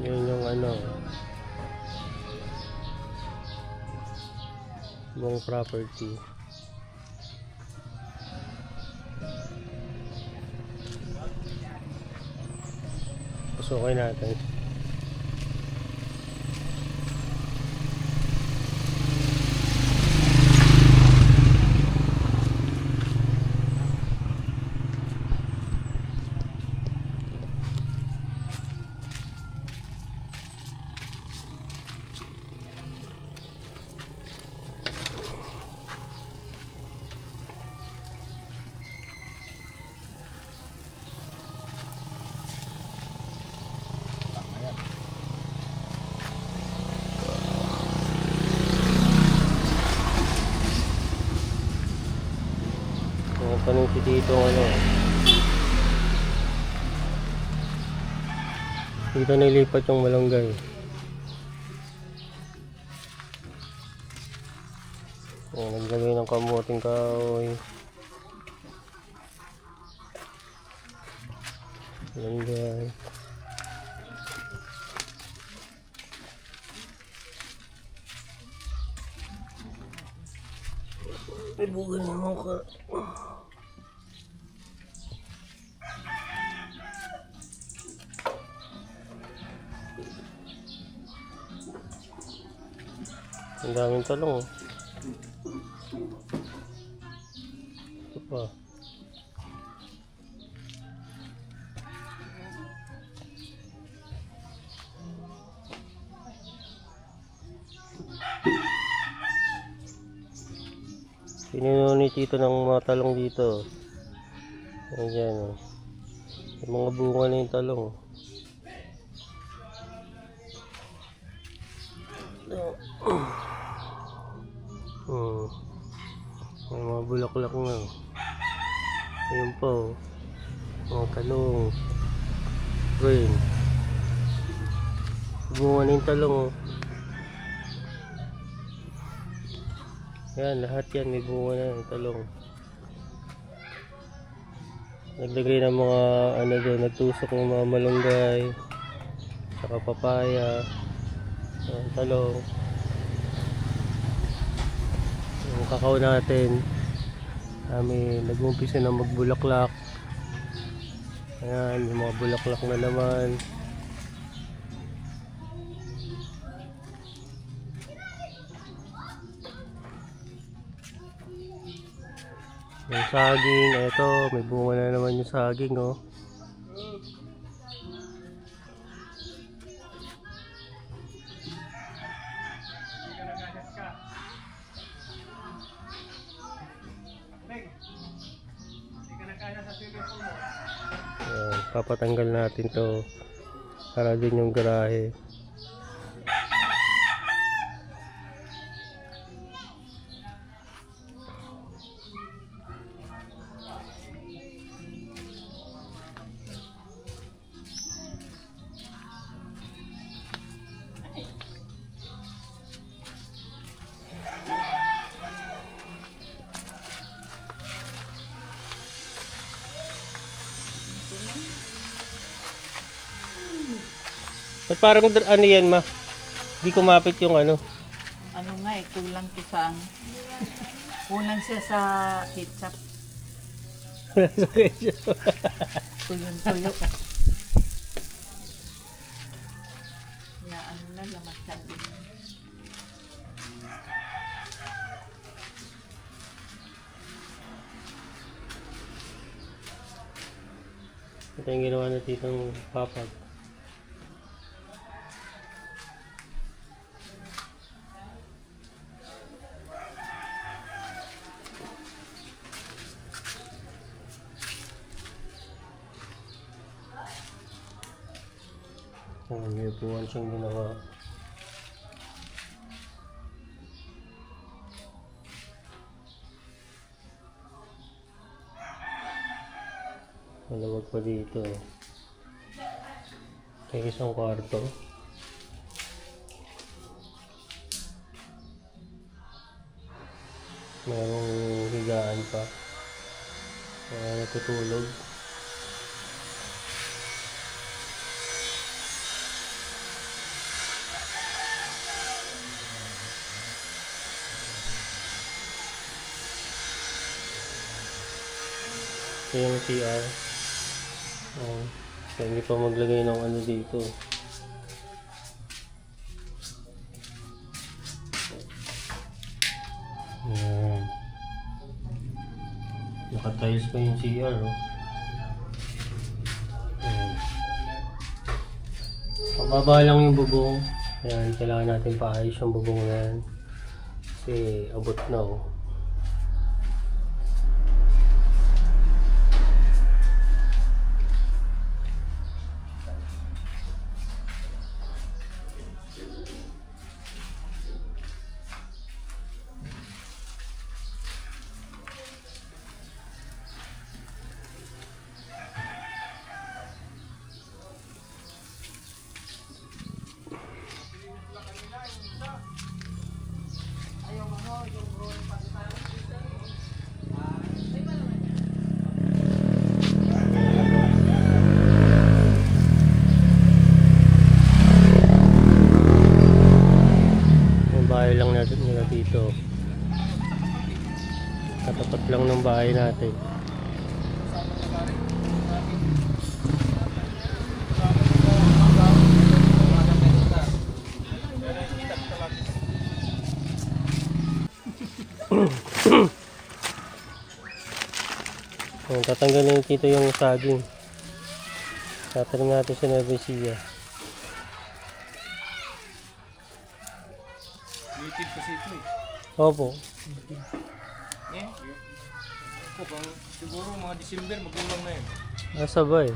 Yun yung ano, buong property. Pasukin natin. Tanong si dito ano, dito nilipat yung malunggay. Naglagay ng kamuting kahoy, malunggay. Ibugan naman ka. Ang daming talong, oh. Ito pa. Pinuno ni Tito ng mga talong dito. Ayan, oh. Yung mga bunga na yung talong. May mga bulaklak na. Ayun po, mga talong green. Bunga na yung talong, oh. Yan, lahat yan may bunga na yung talong. Naglagay ng mga ano doon, nagtusok ng mga malunggay, saka papaya, talong. Yung kakao natin, nag-umpisa na magbulaklak. Ayan, yung mga bulaklak na naman. Yung saging, eto, may bunga na naman yung saging, oh. Ayan, papatanggal natin to para din yung garahe. At parang ano yan, ma? Di kumapit yung ano. Ano nga eh, kulang to sa ano. Kulang siya sa ketchup. Tuyo-tuyo. Ya, ano na lamat sabi. Ito yung ginawa na titong papag. May upuan siyang ginawa. Malawag pa dito. May isang kwarto. Mayroong higaan pa. Natutulog. Ito yung CR. Oh, so hindi pa maglagay ng ano dito. Ayan. Naka-tiles pa yung CR, oh. Ayan. Pababa lang yung bubong. Ayan, kailangan natin paayos yung bubong na yan. Kasi abot na, oh. Yung bahay lang natin nila dito. Katapat lang ng bahay natin. Tatanggalin dito yung saging. Tatanim natin sa Nevesia. Native kasi ito eh. Opo. Eh? Opo, siguro mga December magulang na yun. Nasabay.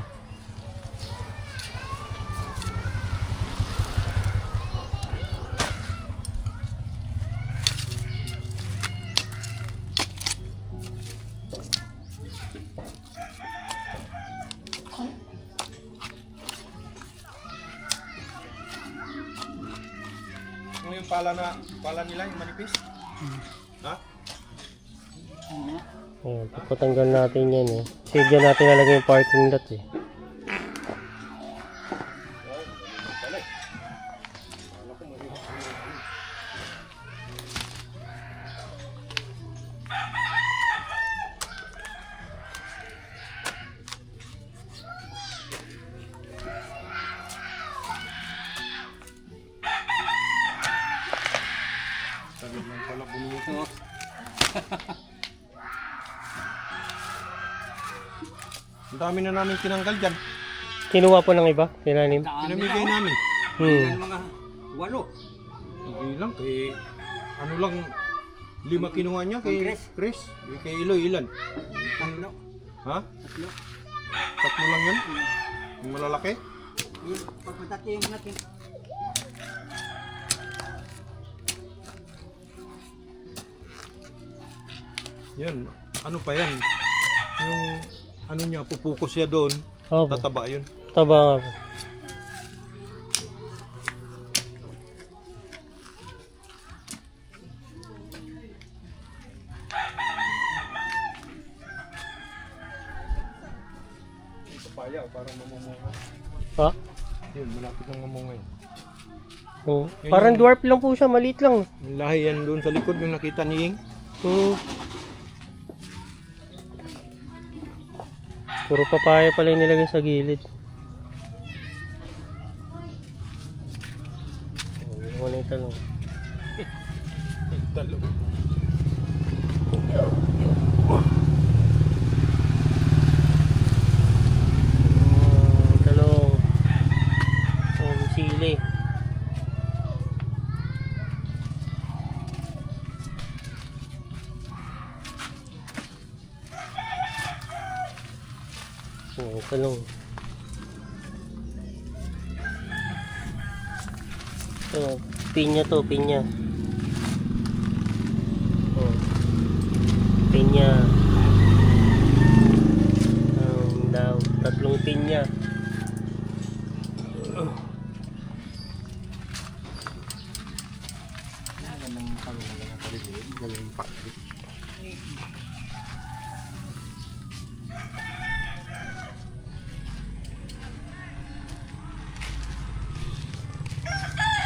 Ano yung pala nila yung manipis? Ha? Ayan, papatanggal natin yan eh. Kasi dyan natin nalagay yung parking lot eh. Sabi lang pala bunito. Ang dami na namin tinanggal dyan. Kinuha po ng iba, tinanim. Pinamigay namin. Mga walo. Hindi lang, kay ano lang, 5 kinuha niya kay Chris. Kay Iloy, ilan? Tatlo. Ha? Tatlo. 3 lang yan? Yung malalaki? Yung pagpatati yung natin. Yan, ano pa yan? Yung ano niya, pupukus siya doon, Opo. tataba yun. Taba nga po. Papaya, parang mamumunga. Ha? Yun, malapit ng mamunga yun. Oh, parang dwarf lang po siya, maliit lang. Yung lahi yan doon sa likod, yung nakita ni Ying. Puro papaya pala yung nilagay sa gilid. Oh, ano yung talong? Talo. Talong. Sili. Talong. Ito, pinya to, pinya. Oh. Pinya. Daw, 3 pinya.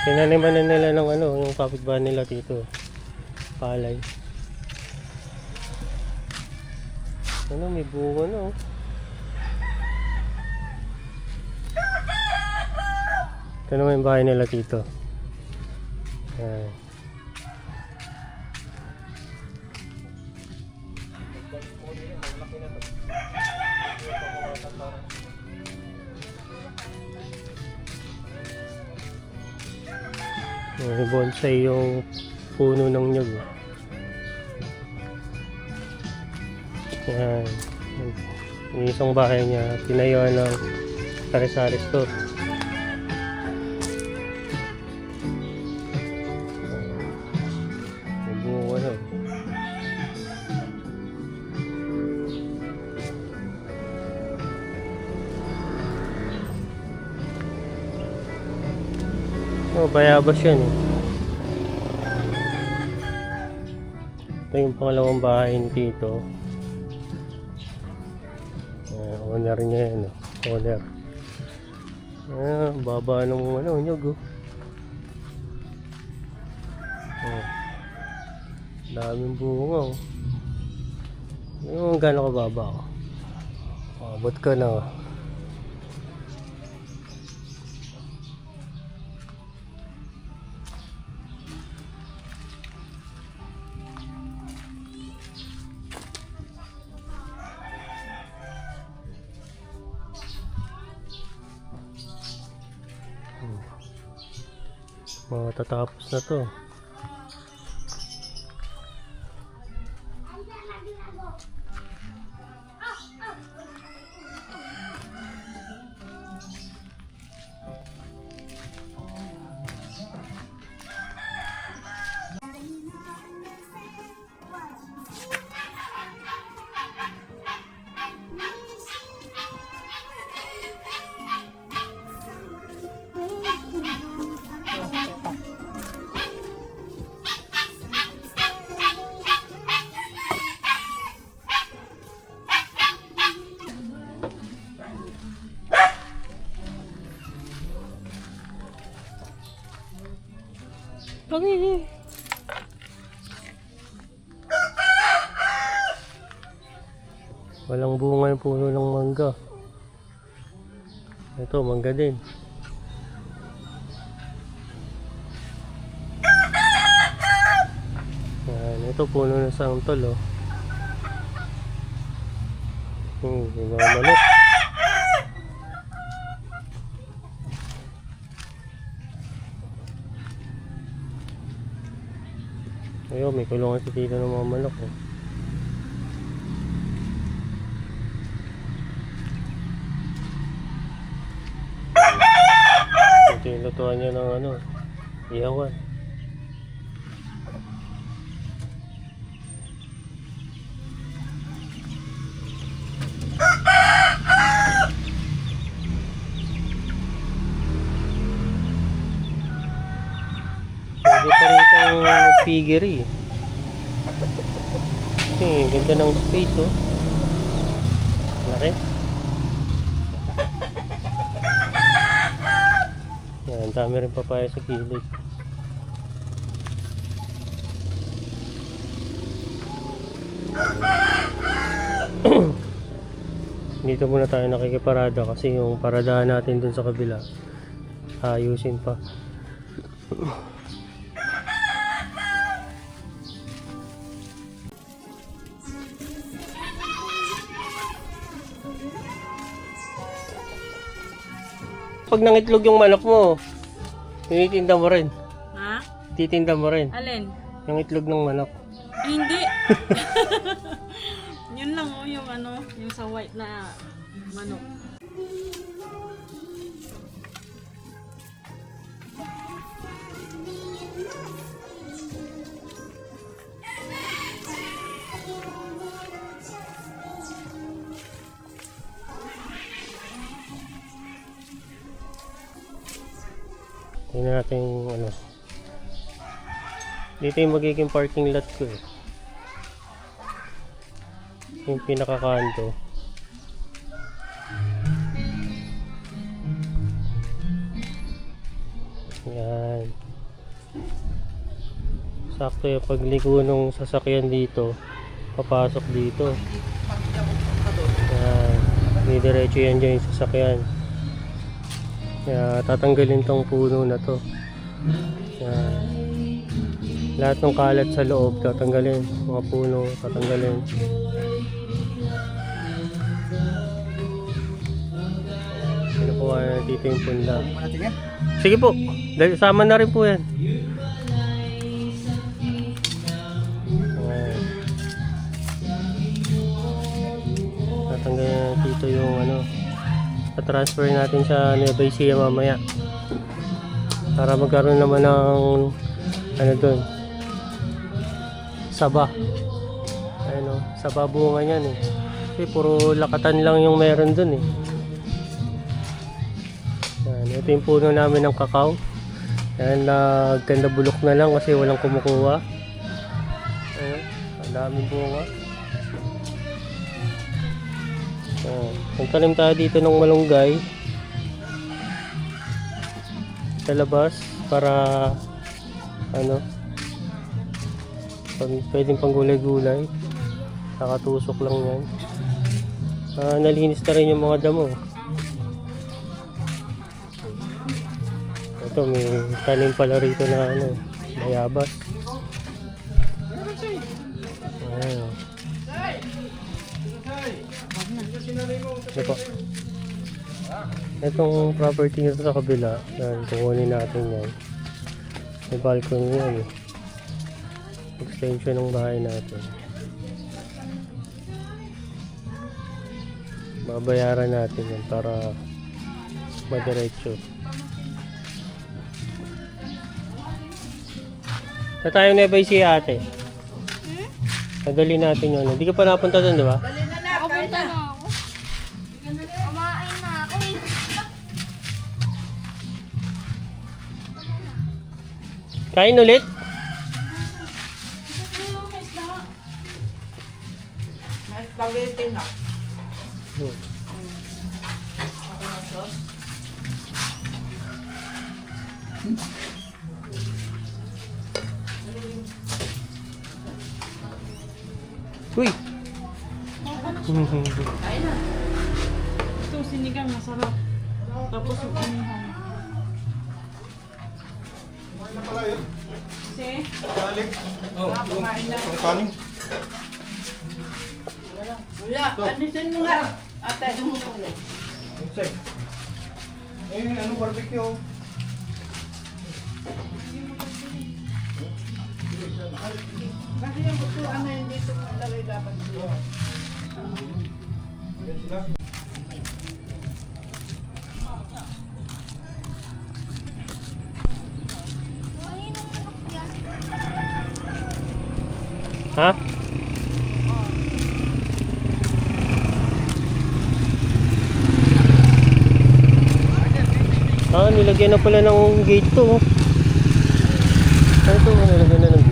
Tinaniman na nila ng ano, yung kapitbahay nila dito. Palay. Ano, may bunga na oh. Ito naman yung bahay nila tito. Ayan. May bonsai yung puno ng nyug. Ayan. Yung isang bahay niya, tinayuan ng sari-sari store. May bunga na. Oh, bayabas yan eh. Ito yung pangalawang bahay ni Tito. Owner niya yan, owner. Baba ng nyug. Daming bunga. Yung gano'n kababa. Abot ka na. Matatapos na to. Okay. Walang bunga yung puno ng mangga. Ito, mangga din. Yan, ito puno ng santol, oh. Yung mga manok. Ayun, may kulungan si Tito ng mga manok, oh. Ito yung lutuan niya ng ihawan. Pwede pa rin itong piggery. Ganda ng space, oh. Laki. Yan, dami rin papaya sa gilid. Dito muna tayo nakikiparada kasi yung paradahan natin dun sa kabila ayusin pa. Pag nangitlog yung manok mo, tinitinda mo rin. Ha? Titinda mo rin. Alin? Yung itlog ng manok. Hindi. Yun lang oh, yung yung sa white na manok. Tingnan natin yung dito yung magiging parking lot ko eh. Yung pinakakanto. Yan. Sakto yung pagligo ng sasakyan dito. Papasok dito. Yan. Didiretso yan dyan yung sasakyan. Kaya tatanggalin tong puno na to. Yan. Lahat ng kalat sa loob tatanggalin. Mga puno tatanggalin. Ano po dito yung punda. Natin yan. Sige po. Dahil sama na rin po yan. Ayan. Tatanggalin na dito yung ano. Pa-transfer natin sa Nueva Ecija mamaya. Para magkaroon naman ng ano dun. Saba. Ano, saba bunga niyan eh. Kasi puro lakatan lang yung meron dun eh. Yan, ito yung puno namin ng kakao. Yan, ganda bulok na lang kasi walang kumukuha. Ayan, ang daming bunga. Nagtanim tayo dito ng malunggay sa labas para ano, pwedeng pang gulay-gulay. Nakatusok lang yan. Nalinis na rin yung mga damo. Ito may tanim pala rito na ano, bayabas. Ayan. Ito po. Itong property nito sa kabila, yan, kukunin natin yan. May balcony yan eh. Extension ng bahay natin. Babayaran natin yan para madiretso. Na tayo Nueva Ecija ate. Nadali natin yun. Hindi ka pa napunta doon, di ba? Nakapunta na ako. Kumain na ako eh. Kain ulit? May spaghetti na. Uy! Ito sinigang masarap. Tapos yung inihaw. Kumain na pala yun. Kasi, Balik. Oh, kumain na. yung kanin. Wala, anisin mo nga. Ate, Check. Anong barbecue? kasi yung butuan na hindi ito talay dapat. Yan sila. Ha? Nilagyan na pala ng gate to. Oh. Ano to? Nilagyan na ng gate.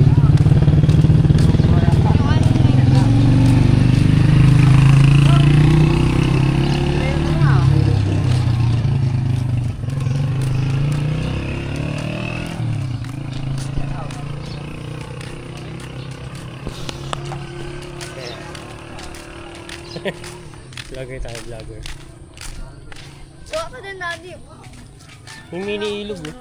Vlogger tayo, vlogger. Kuha ka din, Daddy. May mini ilog eh.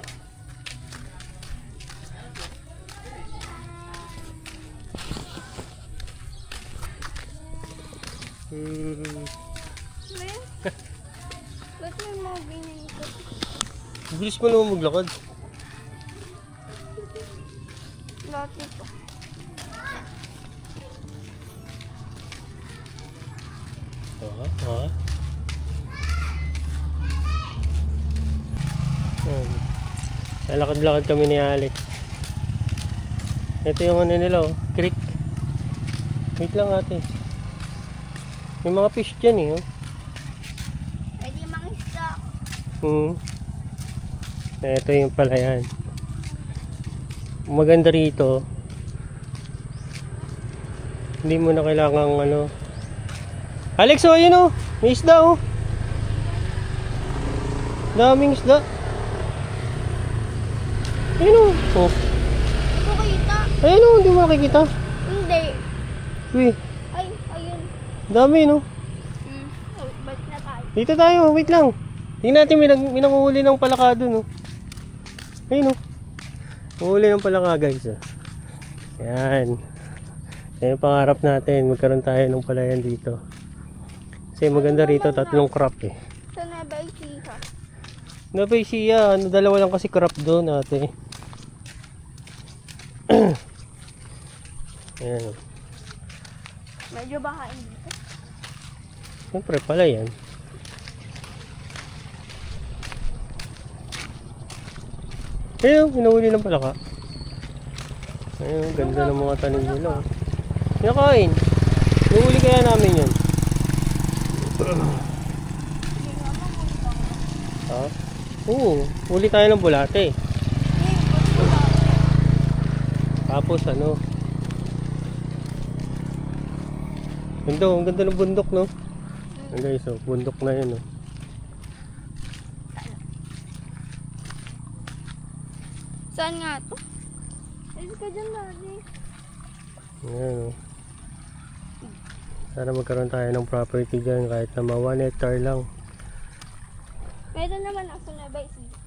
Ba't may mga ganyan ito? Bilis mo naman maglakad. Lahat ito. Lalakad-lakad kami ni Alex. Ito yung ano nila oh, creek. Wait lang ate. May mga fish dyan eh oh. Pwede mangisda. Ito yung pala yan. Maganda rito. Hindi mo na kailangang ano. Alex oh, ayun oh. May isda oh. Daming isda. Ayun oh. Oh. Ito kita. Ayun oh, hindi mo nakikita. Hindi. Uy, Ay, ayun. dami no. Oh, ba't na tayo? Dito tayo, wait lang. Tingnan natin, may nanguhuli ng palaka dun, oh. Ayun, oh. Nanguhuli ng palaka, guys, oh. Yan. Yan yung pangarap natin. Magkaroon tayo ng palayan dito. Kasi maganda rito, 3 crop, eh. Sa Nueva Ecija. Nueva Ecija, dalawa lang kasi crop doon, ate. Ayan, oh. Medyo bakain dito. Siyempre pala yan. Ayun, pinahuli ng palaka. Ayun, ganda ng mga tanim nila. Pinakain. Nahuli kaya namin yun. Ha? Oo, huli tayo ng bulate. Tapos ano? Ganda, ang ganda ng bundok, no? Ayan guys, oh, bundok na yun, oh. Saan nga to? Ayun ka dyan, Daddy. Ayan, oh. Sana magkaroon tayo ng property dyan kahit na 1 hectare lang. Pwede naman ako sa Nueva Ecija.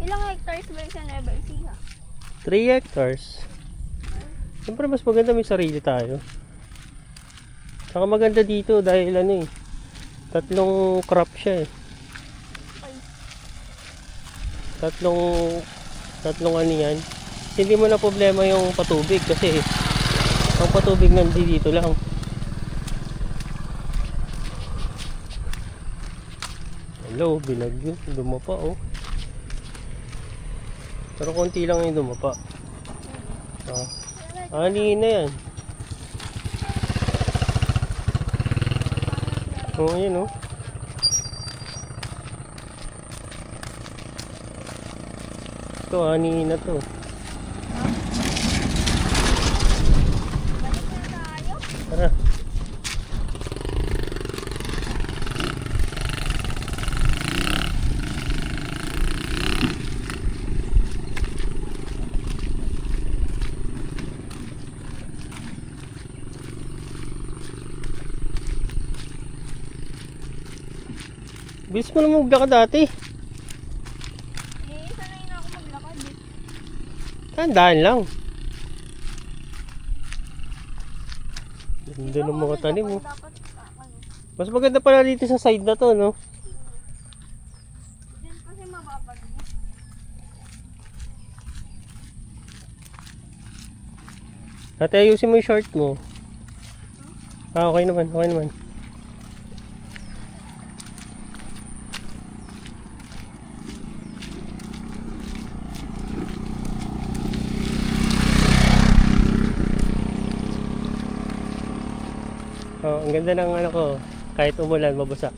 Ilang hectares ba yung sa Nueva Ecija? 3 hectares. Siyempre mas maganda may sarili tayo. Saka maganda dito dahil ano eh, 3 crop siya eh. Tatlong ano yan. Hindi mo na problema yung patubig kasi ang patubig nandito lang. Hello, binagyo. Dumapa, oh. Pero konti lang yung dumapa. Ani na yan. Oo, yun, oh. Ito, ani na to. Tara. Bilis mo naman maglakad dati. Sanay na ako maglakad. Tandaan lang. Ganda ng mga tanim, oh. Dapat, Mas maganda pala dito sa side na to, no? dyan kasi mababag. Ate, ayusin mo yung short mo. Ah, okay naman, okay naman. Oh, ang ganda ng ano ko, kahit umulan, mabasa.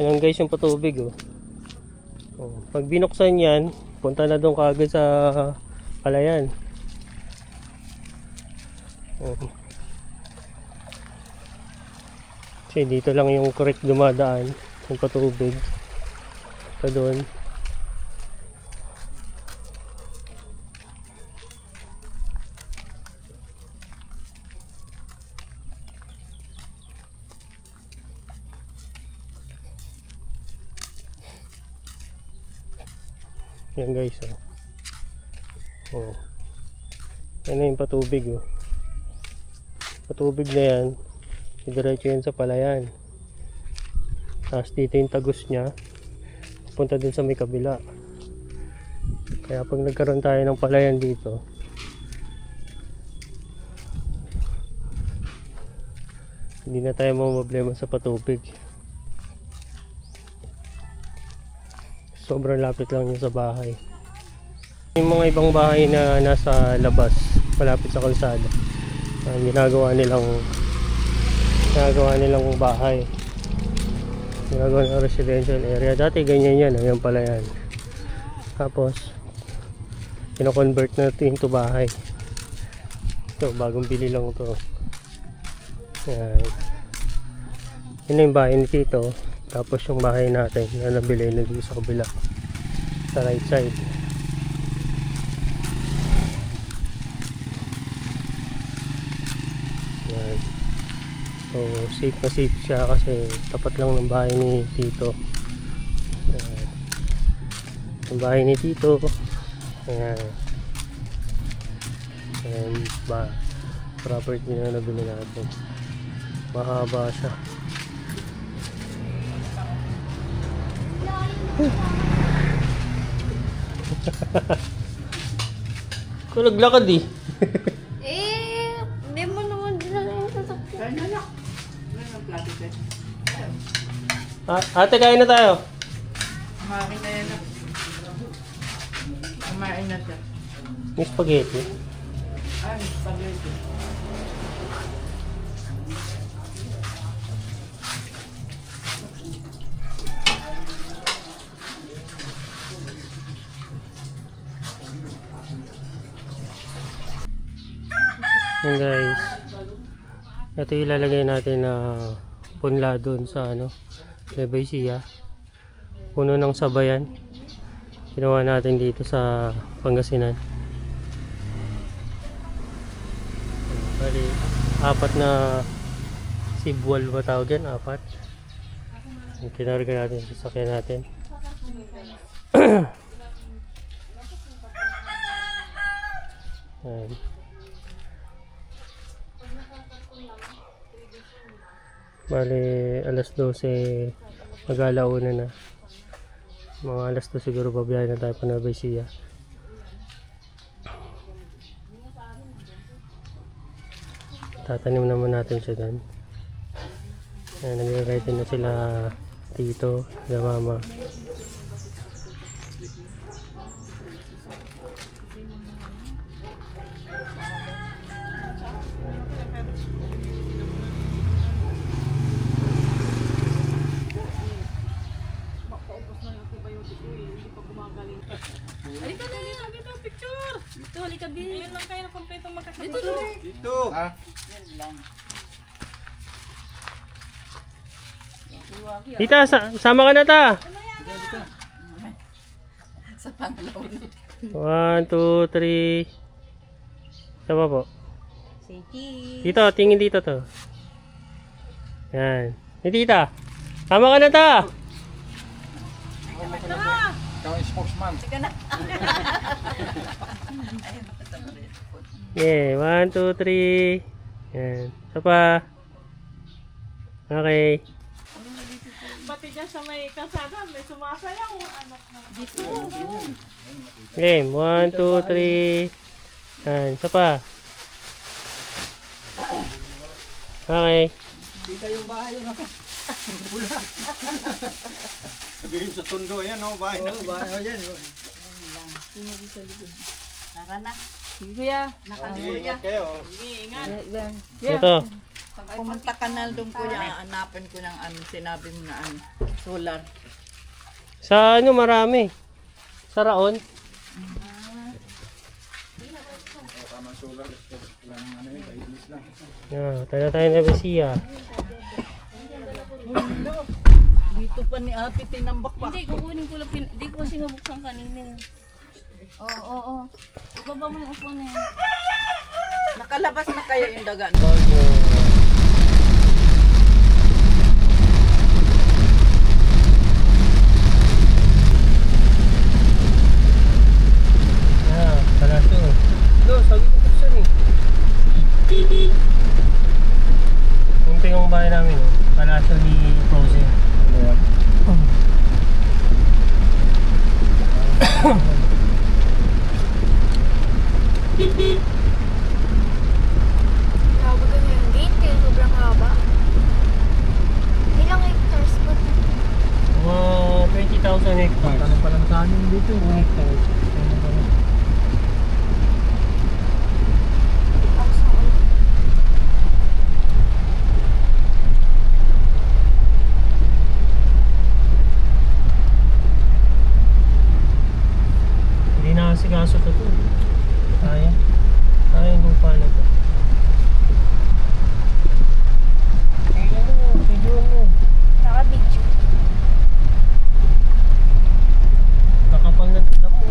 Ayan guys, yung patubig, oh. Oh, pag binuksan yan, punta na doon kaagad sa palayan. Oh. Kasi dito lang yung correct dumadaan, yung patubig. Ito doon. Yan guys, oh. Oh. Yan yung patubig, oh. Patubig na yan, diretso yan sa palayan. Tapos dito yung tagos niya, punta dun sa may kabila. Kaya pag nagkaroon tayo ng palayan dito, hindi na tayo problema sa patubig. Sobrang lapit lang yun sa bahay. Yung mga ibang bahay na nasa labas, malapit sa kalsada, ginagawa nilang bahay, ginagawa ng residential area. Dati ganyan yan, ayan pala yan. Tapos kino-convert natin to bahay. Ito, bagong bili lang to. Yan. Yun na yung bahay ni Tito. Tapos yung bahay natin na nabili na dito sa kabila, sa right side. Yan. So safe na safe siya kasi tapat lang ng bahay ni Tito. Ayan. Yung bahay ni Tito. Ayan. Ayan ba property na nabili natin. Mahaba siya. Kulaglakad eh. Hindi mo naman dinala yung sasakyan. Kaya na lang. Ano yung plato sir? Ate, kain na tayo. Kumain na yan. Kumain na siya. May spaghetti. Ay, spaghetti. Yan guys. Ito ilalagay natin na punla doon sa Levaisia. Puno ng sabayan. Ginawa natin dito sa Pangasinan. Bali, 4 na sibwal ba tawag yan? 4. Kinarga natin sa sasakyan natin. Ayan. Bali, alas 12 mag-alauna na. Mga alas 2 siguro babiyahe na tayo pa na Levaisia. Tatanim naman natin siya doon. Ayan, nag-ready na sila Tito, na Mama. Halika na, dito, picture. Dito, halika din. Ayun lang kayo na kompletong magkasama. Dito. Dito. Ha? Tita, sama ka na ta. Sa pangalaw na. 1, 2, 3. Sama po. Say cheese. Dito, tingin dito to. Yan. Ni Tita. Sama ka na ta. Ikaw ang spokesman. Yeah, 1, 2, 3. Yan. Isa pa. Okay. Pati dyan sa may kalsada, may sumasayaw. Anak na. Dito. Game. 1, 2, 3. Yan. Isa pa. Okay. Kita yung bahay yun ako. Sabihin sa tundo, ayan o, bahay na. Bahay yan. Tara na. Sige kuya. Ingat kayo. Ito. Pumunta ka na doon kuya, hanapin ko ng sinabi mo na solar. Sa marami. Sa Raon. Tayo tayo na Levaisia. Dito pa ni Ate tinambak pa. Hindi, kukunin ko lang. Hindi ko kasi nabuksan kanina. Oo. Ibaba mo yung upo na yan. Nakalabas na kayo yung daga. Palasyo. Sabi ko buksan eh. Yung yung bahay namin, palasyo ni Frozen. Haba ka yung gate kaya sobrang haba. Ilang hectares ba? 20,000 hectares. Ano pa lang sa amin dito? Hectares. Hindi na kasi kaso to to. Kaya yung lupa na to. Tingnan mo, video mo. Naka-video. Kakapal na tignan mo.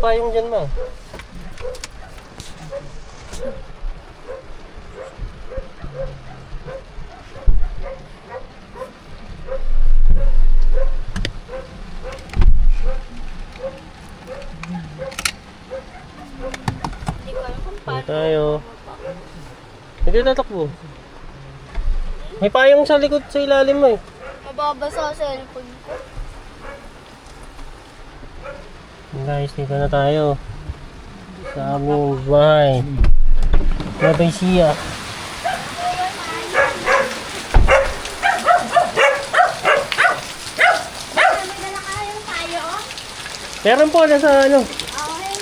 payong dyan, ma. Hindi ko alam kung Dito paano. tayo. Hindi tatakbo. May payong sa likod sa ilalim mo eh. Mababasa sa cellphone ko. Guys, dito na tayo. Sa aming bahay. Babay siya. May dala ka yung tayo? Meron po, nasa ano. Okay.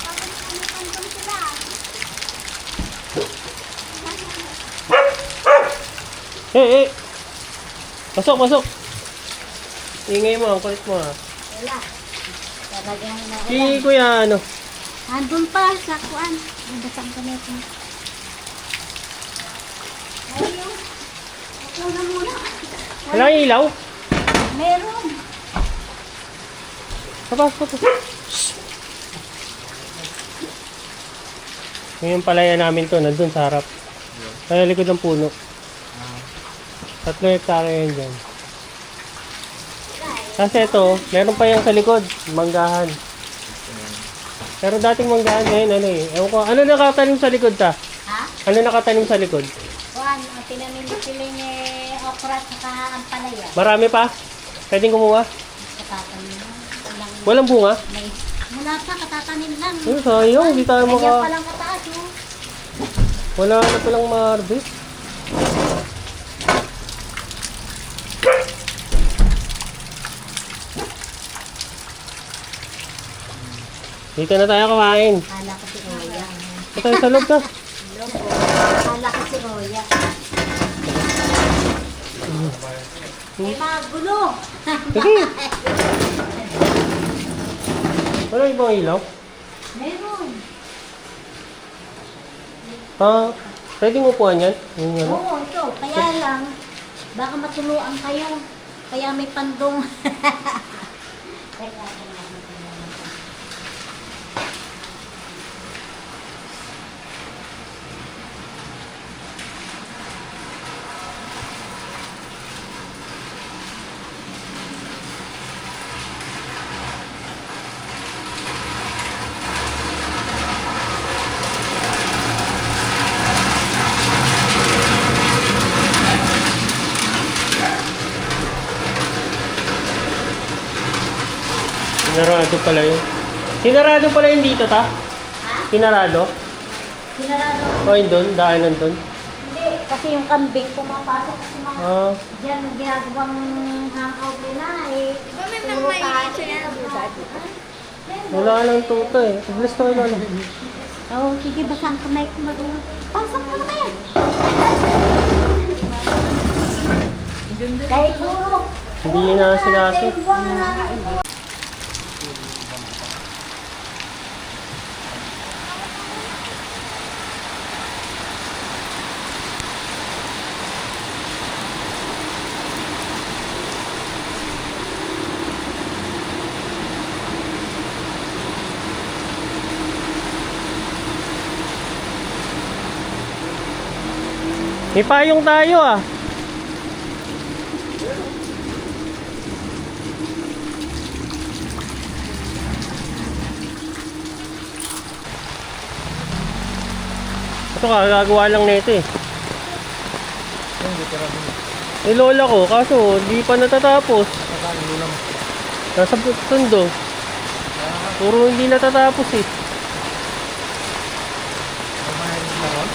Tapos kami sila. Eh. Pasok, pasok. Ingay mo, ang kulit mo ha. Wala. Talagang na. Si kuya ano. Andun pa sa kuan. Nabasang ka na ito. Ayun. Ikaw na muna. Wala yung ilaw. Meron. Pasok. Ngayon palaya namin to, nandun sa harap. Kaya likod ng puno. 3 hektare yan dyan. Kasi ito, meron pa yan sa likod, manggahan. Pero dating manggahan ngayon, ano eh. Ewan ko, ano nakatanim sa likod ta? Ha? Ano nakatanim sa likod? Kuan, ang tinanim ni Piling okra at saka ang palaya. Marami pa? Pwedeng kumuha? Katatanim lang. Walang Walang bunga? may. Wala pa, katatanim lang. Ay, sayang, hindi tayo Ganyan maka... palang kataas, oh. Wala na palang ma-harvest. Dito na tayo kumain. Kala ko si Roya. Ito tayo sa loob ka. Kala ko si Roya. May mga gulo. Sige. Wala ibang ilaw? Meron. Ah, pwedeng upuan yan? Yung ano? Oo, ito. Kaya lang, baka matuluan kayo. Kaya may pandong. Teka, Sinarado pala yun. Sinarado pala yun dito, ta? Sinarado? sinarado. O yun doon, daanan doon. Hindi, kasi yung kambing pumapasok kasi mga Ah, diyan ginagawang hangout nila eh. Diba may mga mainit siya wala lang tuta eh. Bless ka kayo lang. Oo, sige, basta ang kamay ko mag- pasok mo na yan. Kahit puro. Hindi na sinaso. May payong tayo ah. Ito gagawa lang nito eh. Eh lola ko, kaso di pa natatapos. Nasa tundo. Puro hindi natatapos eh.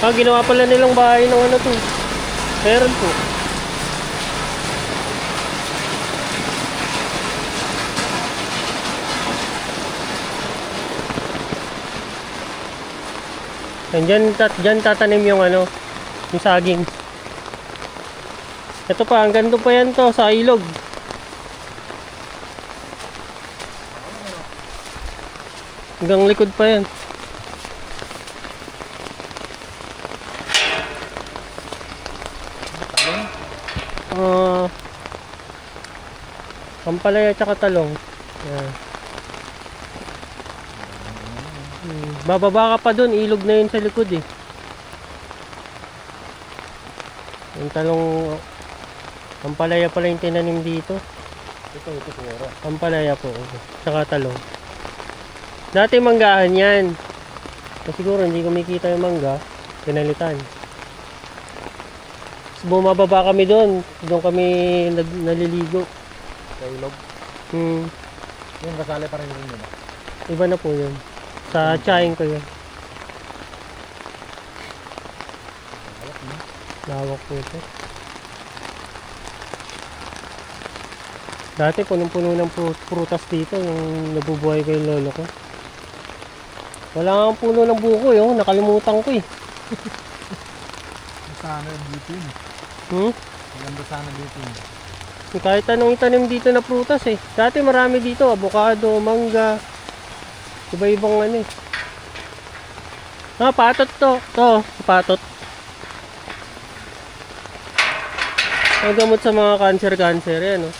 Ah, ginawa pala nilang bahay ng ano to. Meron po. Diyan tatanim yung ano, yung saging. Ito pa, hanggang doon pa yan to, sa ilog. Hanggang likod pa yan. Pampalaya at saka talong. Yan. Bababa ka pa dun, ilog na yun sa likod eh. Yung talong, ampalaya pala yung tinanim dito. Ito siguro. Ampalaya po, saka talong. Dati manggahan yan. So, siguro hindi kumikita yung mangga, pinalitan. Tapos bumababa kami doon kami naliligo. Sa ilog. Yung kasali pa rin yun yun. Iba na po yun. Sa tsahin ko yun. Lawak po ito. Dati punong-puno ng prutas dito yung nabubuhay ko yung lolo ko. Wala nga puno ng buko yun. Nakalimutan ko eh. Sana dito yun. Maganda sana dito yun. Kahit anong itanim dito na prutas eh. Dati marami dito. Avocado, mangga. Iba-ibang ano eh. Patot to. Patot. Ang gamot sa mga cancer yan, no?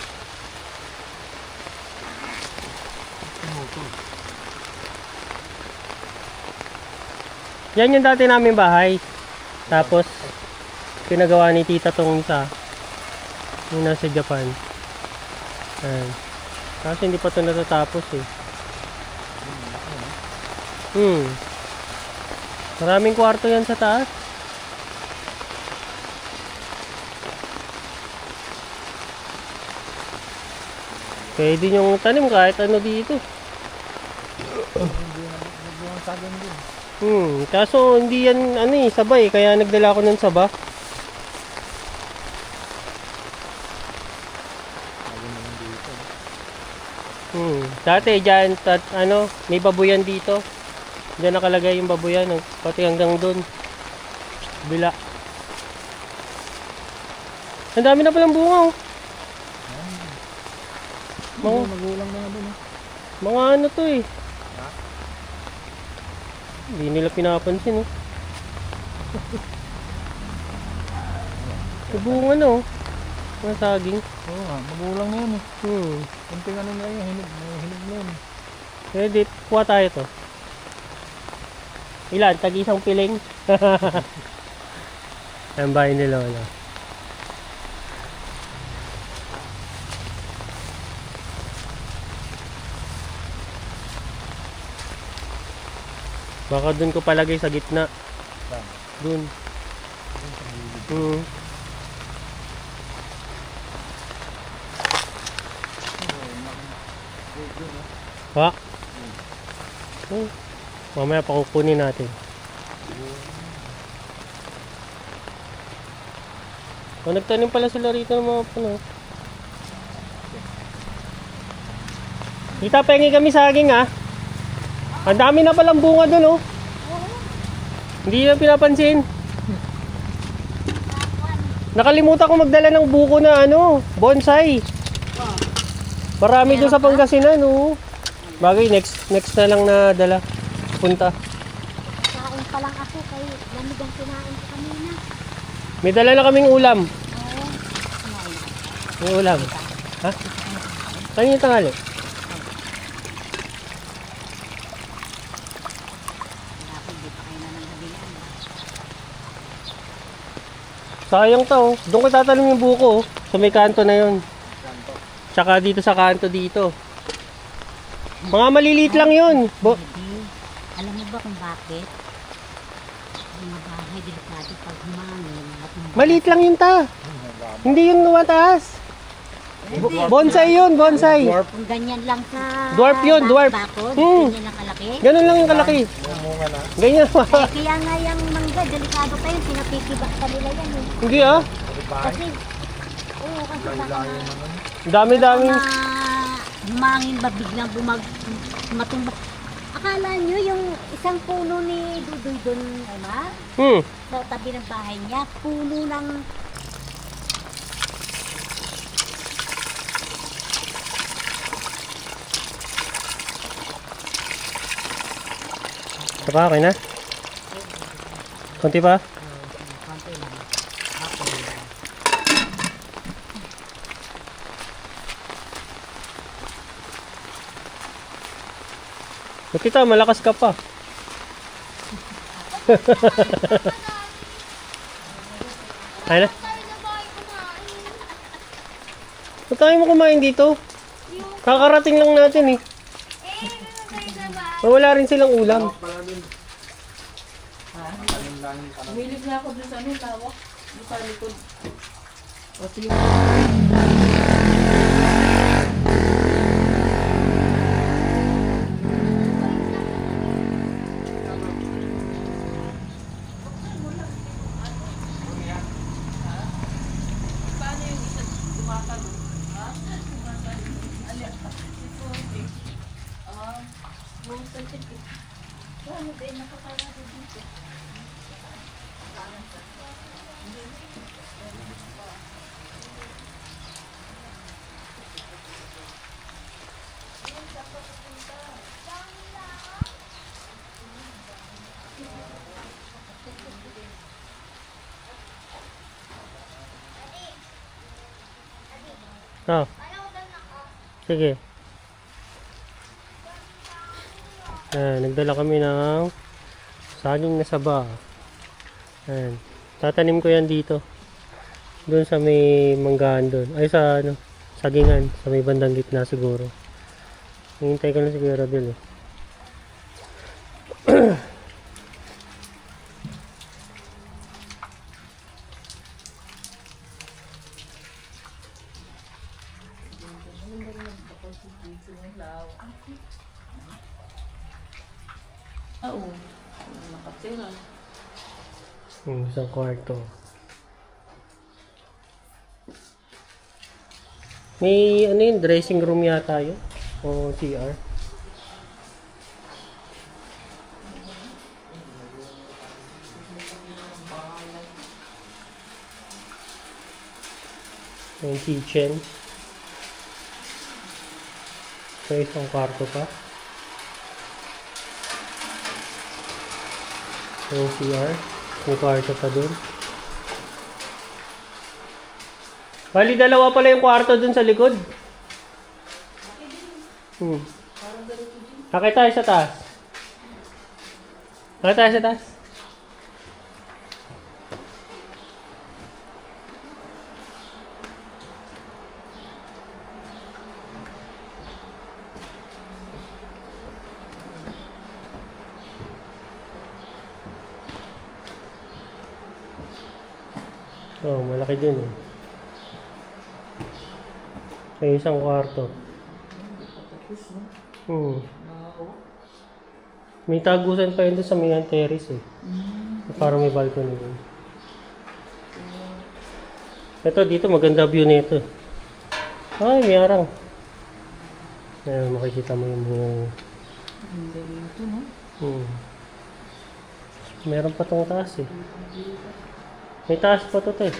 Yan yung dati namin bahay. Tapos, pinagawa ni tita tong isa. Yung nasa Japan. Ayan. Kasi hindi pa ito natatapos eh. Maraming kwarto yan sa taas. Pwede yung tanim kahit ano dito. Kaso hindi yan ano eh, sabay. Kaya nagdala ko ng saba. Dati dyan, may babuyan dito. Diyan nakalagay yung babuyan, pati hanggang doon. Bila. Ang dami na palang bunga, oh. Magulang na nga doon. Mga ano to eh. Hindi nila pinapansin, oh. May bunga na, oh. Mga saging. Oo nga, magulang na yun eh. Kunting ano na yun, hinog na yun. Ready, kuha tayo to. Ilan? Tag-isang piling? Ang bahay nila wala. Baka dun ko palagay sa gitna. Dun. Ha? Mamaya pakukunin natin. Nagtanim pala sila rito ng mga puno. Kita, pengi kami saging ah. Ang dami na palang bunga dun oh. Hindi na pinapansin. Nakalimutan ko magdala ng buko na bonsai. Marami dun sa Pangasinan oh. Bagay, next na lang na dala. Punta. Kain pa lang ako kay lamig ang kinain ko kanina. May dala na kaming ulam. May ulam. Ha? Kanina tanghali. Sayang to. Doon ko tatanim yung buko. Sa may kanto na yun. Tsaka dito sa kanto dito. Mga maliliit lang yun. Alam mo ba kung bakit? Mga bahay delikado pag humangin. Maliit lang yun ta. Hindi yung lumataas. Bonsai yun, bonsai. Kung ganyan lang sa Dwarf yun, dwarf. bakod, Hmm. ganyan ang kalaki. Ganun lang yung kalaki. Ganyan. Kaya nga yung mangga, delikado pa yun. Pinapikibak pa nila yan. Hindi ah. Kasi, kasi baka Dami-daming. humangin ba biglang matumba. Akala nyo yung isang puno ni Dudoy doon, sa tabi ng bahay niya, puno ng Ito pa, okay na? Konti pa? Kita, malakas ka pa. Ano? Ba't tayo mo kumain dito? Kakarating lang natin eh. Wala rin silang ulam. Humilig na ako dun sa ano, tawak. Dun sa likod. O sige. Oh. Sige. Nagdala kami ng saging na saba. Ayan. Tatanim ko yan dito. Doon sa may manggahan doon. Ay sa ano, sagingan. Sa may bandang gitna siguro. Hintay ko lang si Kuya Rodel eh. Oo. Nakatira. Isang kwarto. May ano yun, dressing room yata yun. O CR. May kitchen. So isang kwarto pa. Yung CR. May kwarto pa dun. Bali, dalawa pala yung kwarto dun sa likod. Sakay tayo sa taas. Sakay tayo sa taas. Oh, malaki din eh. May isang kwarto. May tagusan pa yun doon sa may terrace eh. Parang may balcony din. Ito dito maganda view nito. Ay, may arang. Ayan, makikita mo yung mga... Hindi dito, no? Meron pa tong taas eh. May taas pa to eh.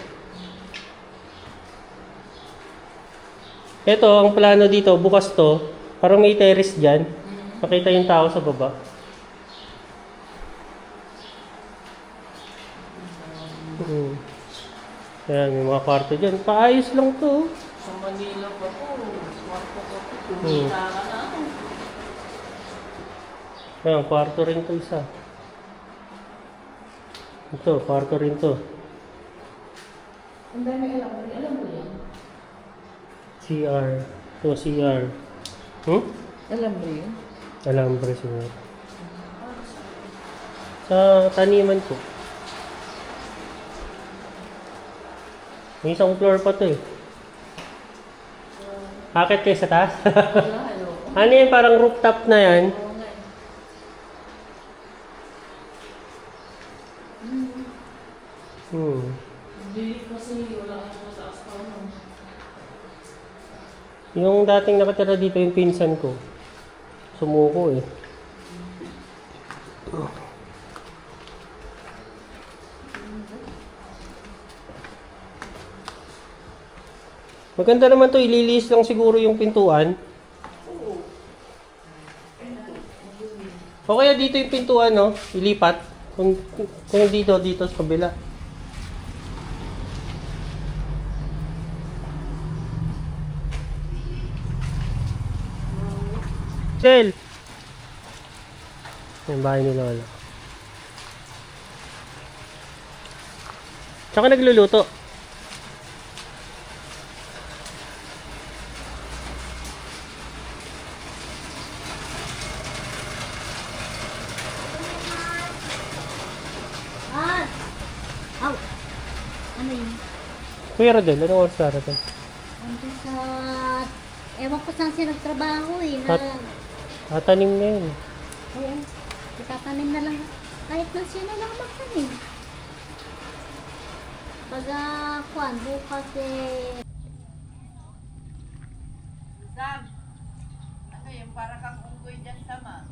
Ito, ang plano dito, bukas to. Parang may terrace dyan. Makita yung tao sa baba. Ayan, may mga kwarto dyan. Paayos lang to. Sa Manila pa po. Kwarto ko po. Kumita ka na. Ayan, kwarto rin to isa. Ito, kwarto rin to. Ang dami alam mo yan. CR. Ito, CR. Alam mo yun? Alambre siguro. Sa taniman ko. May isang floor pa to eh. Akit kayo sa taas? Ano yan? Parang rooftop na yan. Hindi kasi wala ako sa aspaw. Yung dating nakatira dito yung pinsan ko. Sumuko eh. Maganda naman to, ililiis lang siguro yung pintuan. O kaya dito yung pintuan, no? Ilipat. Kung dito sa kabila. Sel! Yung bahay ni Lola. Tsaka nagluluto. Ah! Aw! Ano yun? Kuya Rodel, anong oras darating? Ando sa... Ewan ko saan siya nagtrabaho eh. Na... At- Tatanim na yun. Oo. Itatanim na lang. Kahit na siya na lang magtanim. Baga, kuan, bukas eh... Sam, ano yung para kang unggoy dyan, Sam ah?